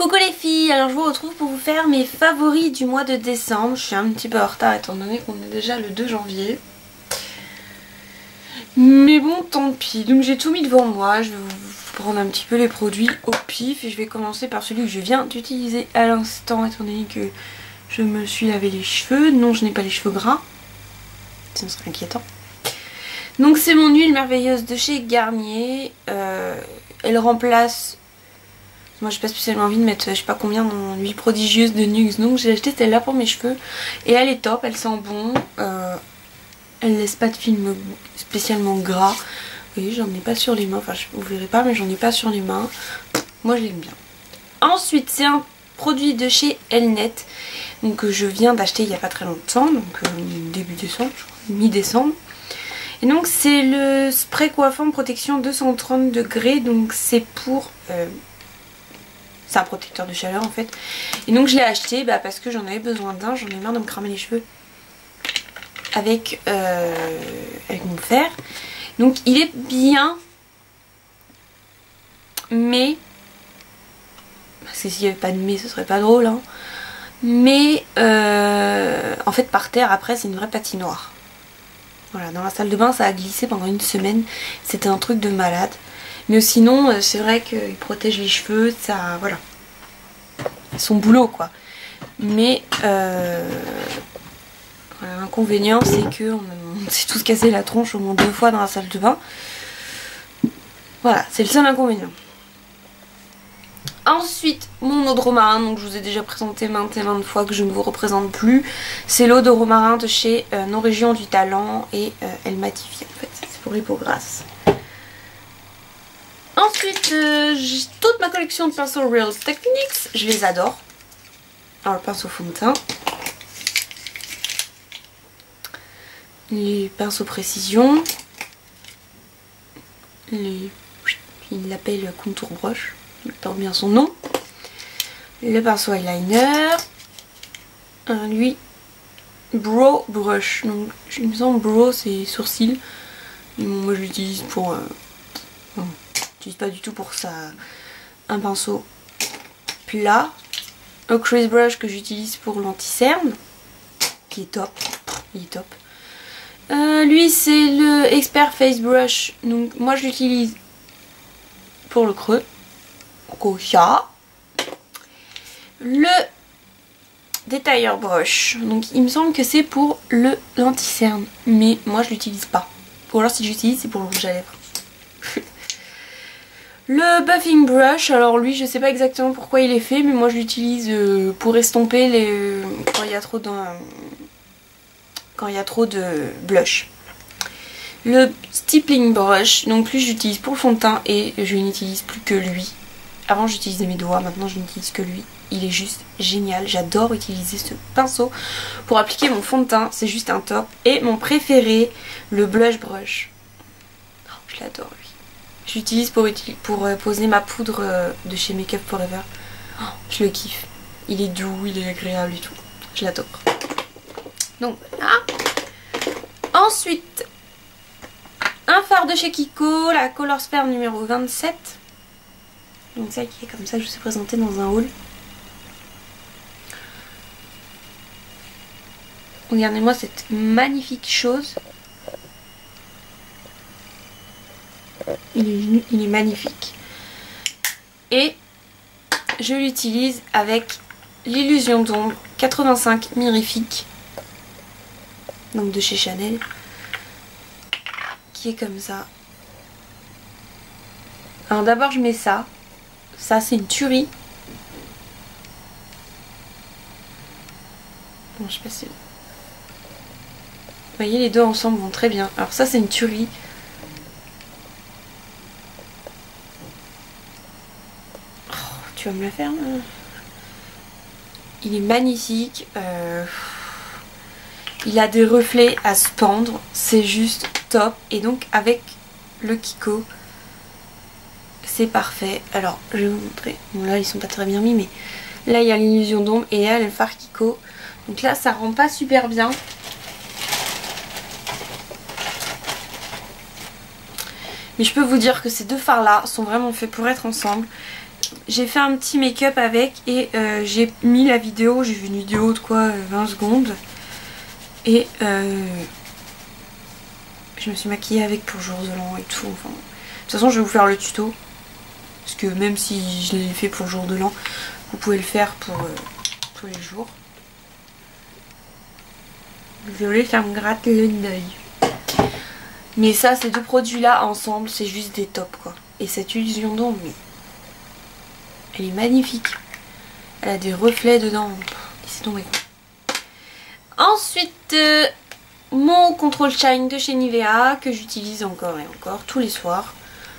Coucou les filles, alors je vous retrouve pour vous faire mes favoris du mois de décembre. Je suis un petit peu en retard étant donné qu'on est déjà le 2 janvier. Mais bon, tant pis. Donc j'ai tout mis devant moi. Je vais vous prendre un petit peu les produits au pif. Et je vais commencer par celui que je viens d'utiliser à l'instant étant donné que je me suis lavé les cheveux. Non, je n'ai pas les cheveux gras. Ça serait inquiétant. Donc c'est mon huile merveilleuse de chez Garnier. Elle remplace... Moi j'ai pas spécialement envie de mettre je sais pas combien dans l'huile prodigieuse de Nuxe, donc j'ai acheté celle-là pour mes cheveux. Et elle est top, elle sent bon. Elle laisse pas de film spécialement gras. Vous voyez, j'en ai pas sur les mains, enfin vous verrez pas mais j'en ai pas sur les mains. Moi je l'aime bien. Ensuite c'est un produit de chez Elnet. Donc je viens d'acheter il y a pas très longtemps, donc début décembre, mi-décembre. Et donc c'est le spray coiffant protection 230 degrés, donc c'est pour... c'est un protecteur de chaleur en fait. Et donc je l'ai acheté parce que j'en avais besoin d'un, j'en ai marre de me cramer les cheveux avec mon fer. Donc il est bien, mais... parce que s'il n'y avait pas de mais ce serait pas drôle hein. Mais en fait par terre après c'est une vraie patinoire. Voilà, dans la salle de bain ça a glissé pendant une semaine, c'était un truc de malade. Mais sinon c'est vrai qu'il protège les cheveux, ça voilà. Son boulot quoi. Mais l'inconvénient c'est que on s'est tous cassé la tronche au moins 2 fois dans la salle de bain. Voilà, c'est le seul inconvénient. Ensuite, mon eau de romarin, donc je vous ai déjà présenté maintes et maintes fois que je ne vous représente plus. C'est l'eau de romarin de chez Nos Régions du Talent et elle matifie en fait, c'est pour les peaux grasses. Ensuite, j'ai toute ma collection de pinceaux Real Techniques, je les adore. Alors le pinceau fond de teint, les pinceaux précision, il l'appelle contour brush. Il porte bien son nom. Le pinceau eyeliner. Lui, brow brush. Donc, il me semble brow c'est sourcil. Mais bon, moi je l'utilise pour... je l'utilise pas du tout pour ça. Un pinceau plat. Un crease brush que j'utilise pour l'anti-cerne. Qui est top. Il est top. Lui c'est le Expert Face Brush. Donc moi je l'utilise pour le creux. Kocha. Le détailleur brush, donc il me semble que c'est pour l'anti-cerne, mais moi je l'utilise pas. Ou alors si j'utilise c'est pour le rouge à lèvres. Le buffing brush, alors lui je sais pas exactement pourquoi il est fait, mais moi je l'utilise pour estomper quand il y a trop de blush. Le stippling brush, donc lui j'utilise pour le fond de teint et je n'utilise plus que lui. Avant j'utilisais mes doigts, maintenant je n'utilise que lui. Il est juste génial, j'adore utiliser ce pinceau pour appliquer mon fond de teint, c'est juste un top. Et mon préféré, le blush brush. Oh, je l'adore lui. Je l'utilise pour poser ma poudre de chez Make Up Forever. Oh, je le kiffe. Il est doux, il est agréable et tout. Je l'adore. Donc voilà. Ensuite, un fard de chez Kiko, la Color Sphere numéro 27. Donc celle qui est comme ça, je vous ai présenté dans un haul. Regardez-moi cette magnifique chose. Il est magnifique. Et je l'utilise avec l'illusion d'ombre 85 Mirifique. Donc de chez Chanel. Qui est comme ça. Alors d'abord je mets ça. Ça c'est une tuerie. Bon, je sais pas si... Vous voyez les deux ensemble vont très bien. Alors ça c'est une tuerie. Oh, tu vas me la faire là. Il est magnifique. Il a des reflets à se pendre. C'est juste top. Et donc avec le Kiko... c'est parfait. Alors je vais vous montrer. Bon là ils sont pas très bien mis mais là il y a l'illusion d'ombre et là le fard Kiko. Donc là ça rend pas super bien. Mais je peux vous dire que ces deux fards là sont vraiment faits pour être ensemble. j'ai fait un petit make-up avec et j'ai mis la vidéo, j'ai vu une vidéo de quoi 20 secondes et je me suis maquillée avec pour jour de l'an et tout. Enfin, de toute façon je vais vous faire le tuto parce que même si je l'ai fait pour le jour de l'an, vous pouvez le faire pour tous les jours. Désolée, ça me gratte le œil. Mais ça, ces deux produits là ensemble, c'est juste des tops quoi. Et cette illusion d'ombre, mais elle est magnifique. Elle a des reflets dedans. C'est tombé. Ensuite, mon Control Shine de chez Nivea que j'utilise encore et encore tous les soirs.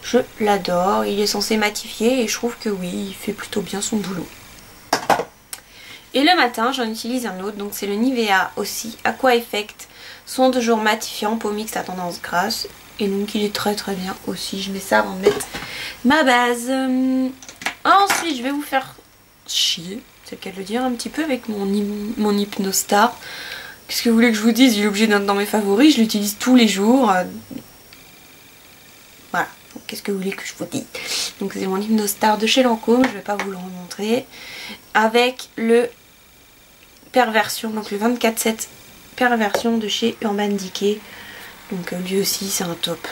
Je l'adore. Il est censé matifier et je trouve que oui, il fait plutôt bien son boulot. Et le matin, j'en utilise un autre. Donc c'est le Nivea aussi Aqua Effect Soin de jour matifiant peau mixte à tendance grasse. Et donc il est très bien aussi. Je mets ça avant de mettre ma base. Ensuite, je vais vous faire chier, c'est le cas de le dire, un petit peu avec mon Hypnostar. Qu'est-ce que vous voulez que je vous dise? Il est obligé d'être dans mes favoris, je l'utilise tous les jours. Voilà, qu'est-ce que vous voulez que je vous dise? Donc c'est mon Hypnostar de chez Lancôme, je vais pas vous le remontrer. Avec le Perversion, donc le 24/7 Perversion de chez Urban Decay. Donc lui aussi c'est un top.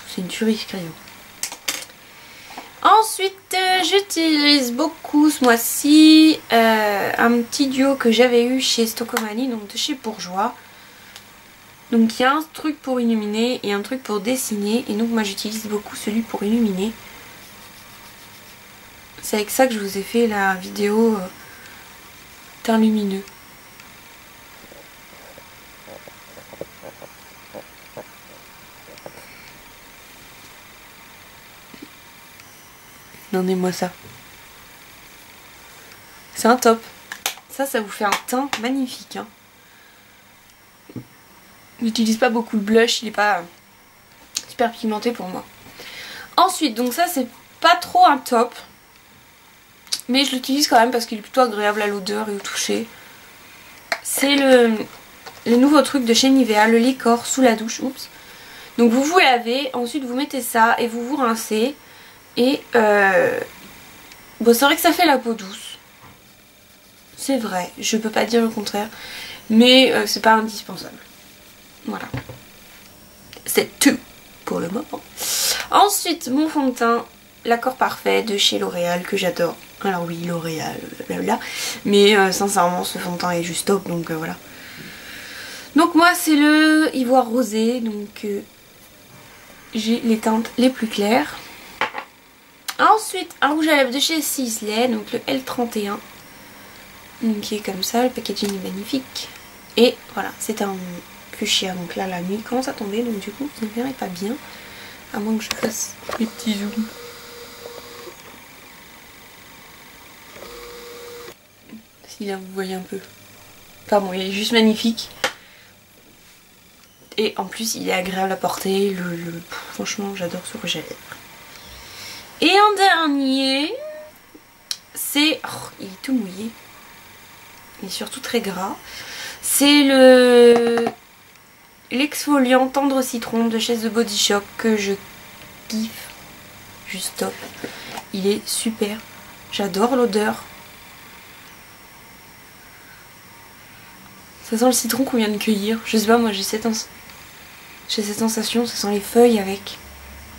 C'est une tuerie ce crayon. Ensuite, j'utilise beaucoup ce mois-ci un petit duo que j'avais eu chez Stocomanie, donc de chez Bourjois. Donc il y a un truc pour illuminer et un truc pour dessiner. Et donc moi j'utilise beaucoup celui pour illuminer. C'est avec ça que je vous ai fait la vidéo teint lumineux. Donnez-moi ça. C'est un top. Ça vous fait un teint magnifique. Hein. J'utilise pas beaucoup le blush, il est pas super pigmenté pour moi. Ensuite, donc ça c'est pas trop un top. Mais je l'utilise quand même parce qu'il est plutôt agréable à l'odeur et au toucher. C'est le nouveau truc de chez Nivea, le Licor sous la douche. Oups. Donc vous vous lavez, ensuite vous mettez ça et vous vous rincez. Et bon, c'est vrai que ça fait la peau douce. C'est vrai, je peux pas dire le contraire. Mais c'est pas indispensable. Voilà. C'est tout pour le moment. Ensuite, mon fond de teint, l'Accord Parfait de chez L'Oréal que j'adore. Alors oui, L'Oréal, blablabla. Mais sincèrement, ce fond de teint est juste top. Donc voilà. Donc moi, c'est le ivoire rosé. Donc j'ai les teintes les plus claires. Ensuite, un rouge à lèvres de chez Sisley, donc le L31. Donc, qui est comme ça, le packaging est magnifique. Et voilà, c'est un fuchsia. Donc là, la nuit commence à tomber, donc du coup, vous ne verrez pas bien. À moins que je fasse les petits zooms. Si là, vous voyez un peu. Enfin bon, il est juste magnifique. Et en plus, il est agréable à porter. Franchement, j'adore ce rouge à lèvres. Et en dernier, c'est... Oh, il est tout mouillé. Il est surtout très gras. C'est l'exfoliant tendre citron de chez The Body Shop que je kiffe. Juste top. Il est super. J'adore l'odeur. Ça sent le citron qu'on vient de cueillir. Je sais pas, moi j'ai cette sensation. Ça sent les feuilles avec.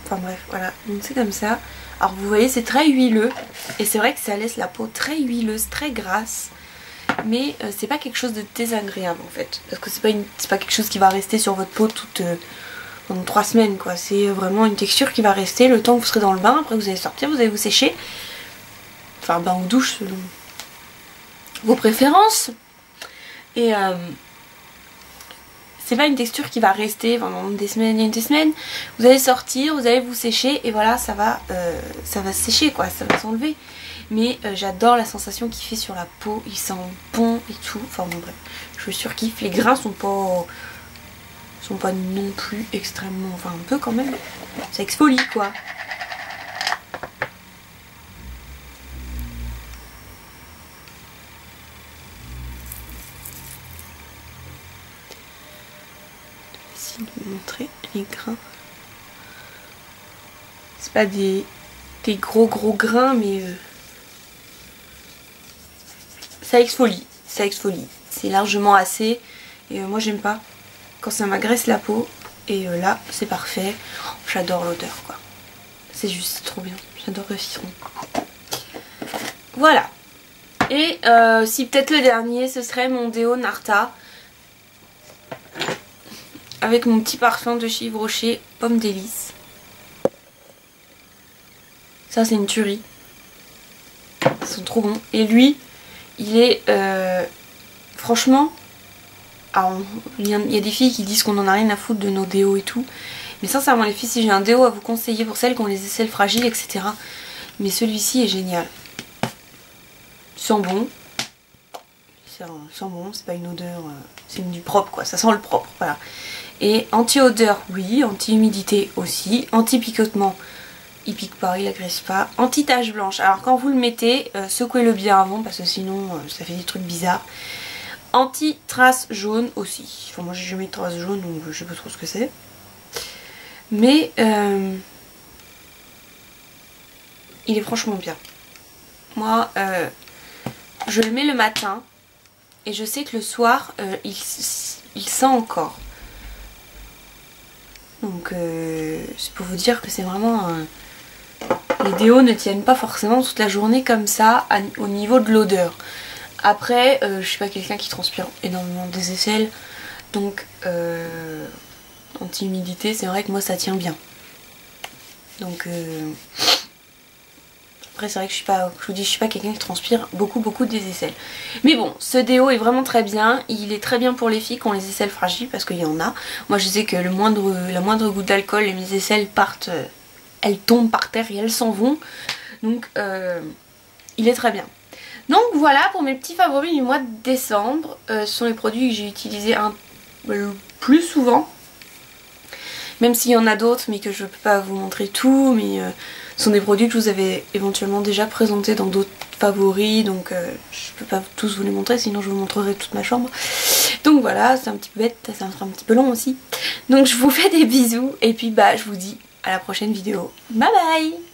Enfin bref, voilà. Donc c'est comme ça. Alors vous voyez, c'est très huileux. Et c'est vrai que ça laisse la peau très huileuse, très grasse. Mais c'est pas quelque chose de désagréable en fait. Parce que c'est pas quelque chose qui va rester sur votre peau pendant 3 semaines quoi. C'est vraiment une texture qui va rester le temps que vous serez dans le bain. Après vous allez sortir, vous allez vous sécher. Enfin bain ou douche selon vos préférences. Et c'est pas une texture qui va rester pendant des semaines et des semaines. Vous allez sortir, vous allez vous sécher et voilà, ça va se sécher quoi, ça va s'enlever. Mais j'adore la sensation qu'il fait sur la peau, il sent bon et tout. Enfin bon bref, je surkiffe. Les grains sont pas non plus extrêmement, enfin un peu quand même. Ça exfolie quoi. Je vais essayer de vous montrer les grains. C'est pas des des gros grains, mais ça exfolie, ça exfolie. C'est largement assez et moi j'aime pas quand ça m'agresse la peau et là c'est parfait. J'adore l'odeur quoi. C'est juste trop bien, j'adore le citron. Voilà. Et si peut-être le dernier, ce serait mon déo Narta. Avec mon petit parfum de chez Yves Rocher, Pomme Délice. Ça c'est une tuerie. Ils sont trop bons. Et lui, il est... franchement... Alors, il y a des filles qui disent qu'on en a rien à foutre de nos déos et tout. Mais sincèrement les filles, si j'ai un déo à vous conseiller pour celles qui ont les aisselles fragiles, etc. Mais celui-ci est génial. Il sent bon. Ça sent bon, c'est pas une odeur, c'est du propre quoi, ça sent le propre, voilà. Et anti-odeur, oui, anti-humidité aussi, anti-picotement, il pique pas, il agresse pas, anti-tache blanche. Alors quand vous le mettez, secouez-le bien avant parce que sinon ça fait des trucs bizarres. Anti-trace jaune aussi. Enfin moi j'ai jamais de trace jaune donc je sais pas trop ce que c'est. Mais il est franchement bien. Moi je le mets le matin et je sais que le soir il sent encore. Donc c'est pour vous dire que c'est vraiment... les déos ne tiennent pas forcément toute la journée comme ça au niveau de l'odeur. Après je suis pas quelqu'un qui transpire énormément des aisselles. Donc anti-humidité c'est vrai que moi ça tient bien. Donc après c'est vrai que je vous dis je suis pas quelqu'un qui transpire beaucoup des aisselles. Mais bon, ce déo est vraiment très bien. Il est très bien pour les filles qui ont les aisselles fragiles parce qu'il y en a. Moi je sais que la moindre goutte d'alcool et mes aisselles partent, elles tombent par terre et elles s'en vont. Donc il est très bien. Donc voilà pour mes petits favoris du mois de décembre. Ce sont les produits que j'ai utilisés le plus souvent. Même s'il y en a d'autres mais que je ne peux pas vous montrer tout. Mais ce sont des produits que je vous avais éventuellement déjà présentés dans d'autres favoris. Donc je peux pas tous vous les montrer sinon je vous montrerai toute ma chambre. Donc voilà, c'est un petit peu bête, ça sera un petit peu long aussi. Donc je vous fais des bisous et puis bah je vous dis à la prochaine vidéo. Bye bye!